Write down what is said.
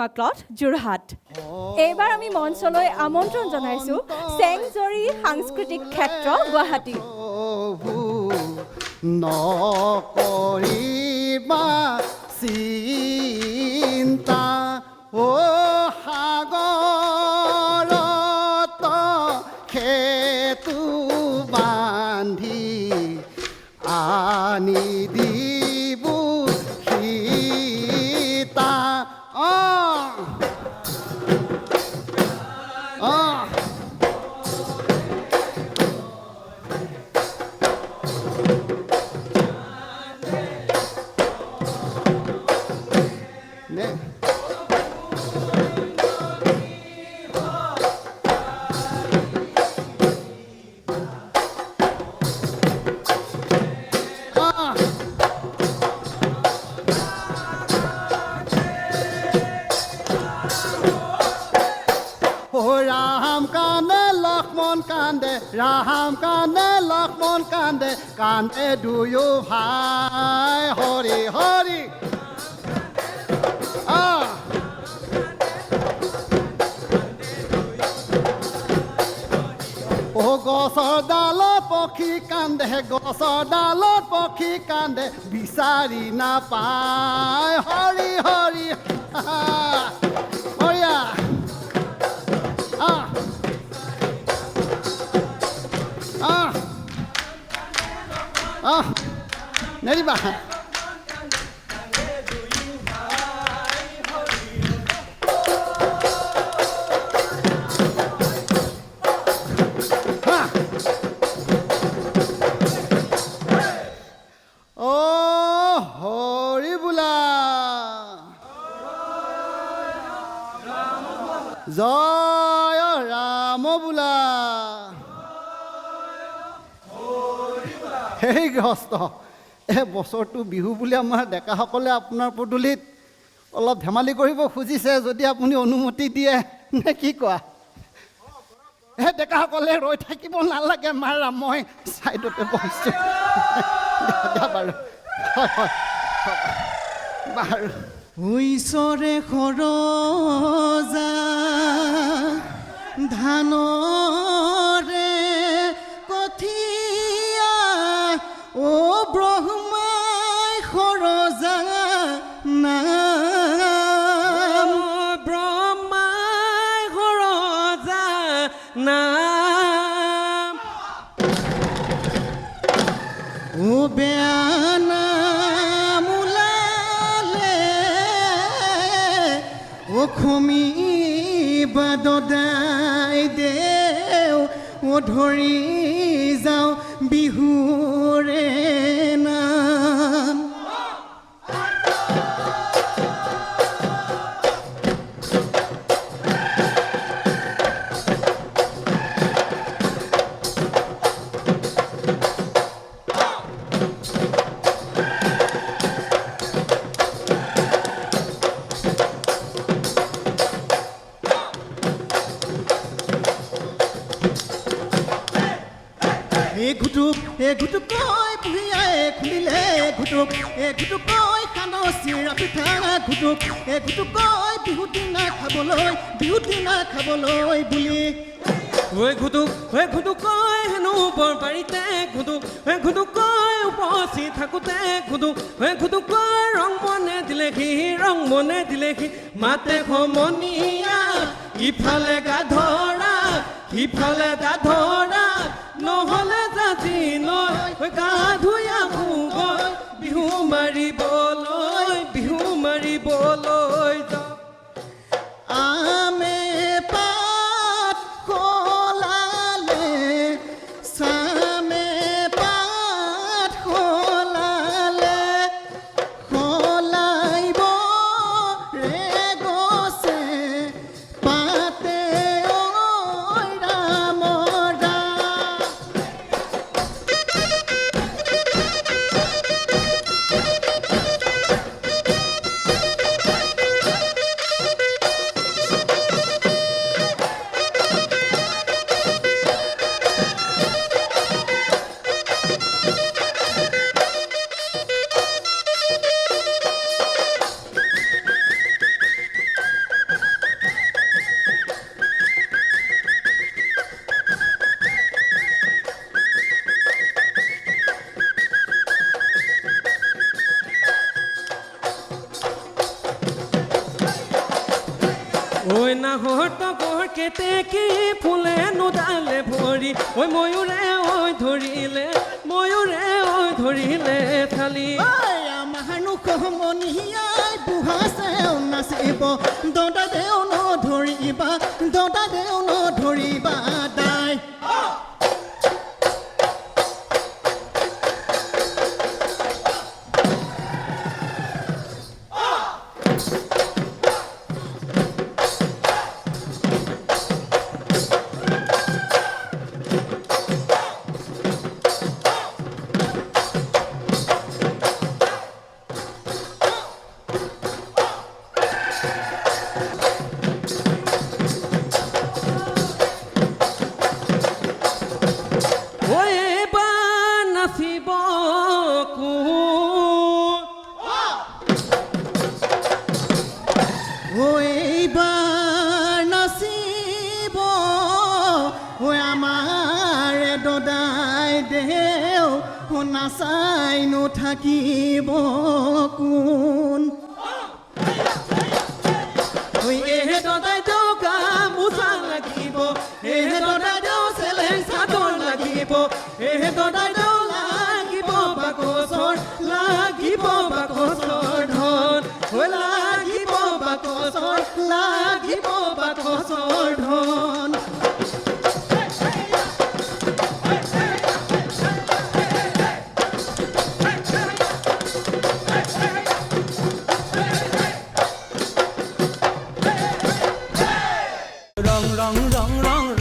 পাকলট যোৰহাট এইবাৰ আমি মঞ্চলৈ আমন্ত্ৰণ জনাইছো চেংজৰি সাংস্কৃতিক ক্ষেত্ৰ গুৱাহাটী নকৰিবা চিন্তা ও সাগৰত খেতু বান্ধি আনি দিবু সীতা ৰাম কান্দে লক্ষ্মণ কান্দে ৰাম কান্দে লক্ষ্মণ কান্দে কান্দে দুয়ো ভাই হৰি হৰি ও গছৰ ডালত পক্ষী কান্দে গছৰ ডালত পক্ষী কান্দে বিচাৰি নাপায় হৰি হৰি হৰিয়া নেৰিবা হৰি বোলা জয় ৰাম বোলা সেই গৃহস্থ এই বছৰটো বিহু বুলি আমাৰ ডেকাসকলে আপোনাৰ পদূলিত অলপ ধেমালি কৰিব খুজিছে যদি আপুনি অনুমতি দিয়ে নে কি কোৱা সেই ডেকাসকলে ৰৈ থাকিব নালাগে মাৰা মই ছাইডতে বহিছোঁ বাৰু হয় হয় বাৰু ঐশ্বৰে সৰজা ধানৰে কঠিয়া ও ব্ৰহ্মাই সৰজা নাম ব্ৰহ্মাই সৰজা নাম ও বেয়া নাম ওলালে অসমী বাদদাই দেও ও ধৰি যাওঁ বিহুৰে নাম ঘুটুক কৈ ভূঞাই খুলিলে ঘুটুক কৈ খানো চিৰা পিঠা ঘুটুক কৈ বিহুৰ দিনা খাবলৈ বুলি ঘুটুক কৈ হেনো বৰ বাৰীতে ঘুটুক কৈ উপচি থাকোঁতে ঘুটুক কৈ ৰং মনে দিলেহি মাতে সমনীয়া ইফালে গাধৰা সিফালে গাধৰা নহ'লে জাতি নয় গা ধুই আহোঁগৈ বিহু মাৰিবলৈ আমে পাত খলালে চামে পাত খলালে খলাইব ৰে গছে পাতে ঐ ৰাম ৰাম ঐ নাহত গড় কেতেকী ফুলে নুডালে ভৰি ঐ ময়ূৰে ঐ ধৰিলে থালি আমাৰনো কমনীয়াই বুঢ়াছেও নাচিব দদা দেও নধৰিবা দাই ঐ এইবাৰ নাচিব কোন এইবাৰ নাচিব আমাৰ দদাই দেও নাচাইনো থাকিব কোন এহে দদাই দেও গামোচা লাগিব এহে দদাই দেও চেলেং চাদৰ লাগিব এহে দদাই দেও লাগিব বাকচৰ ধন লাগিব বাকচৰ ধন ৰং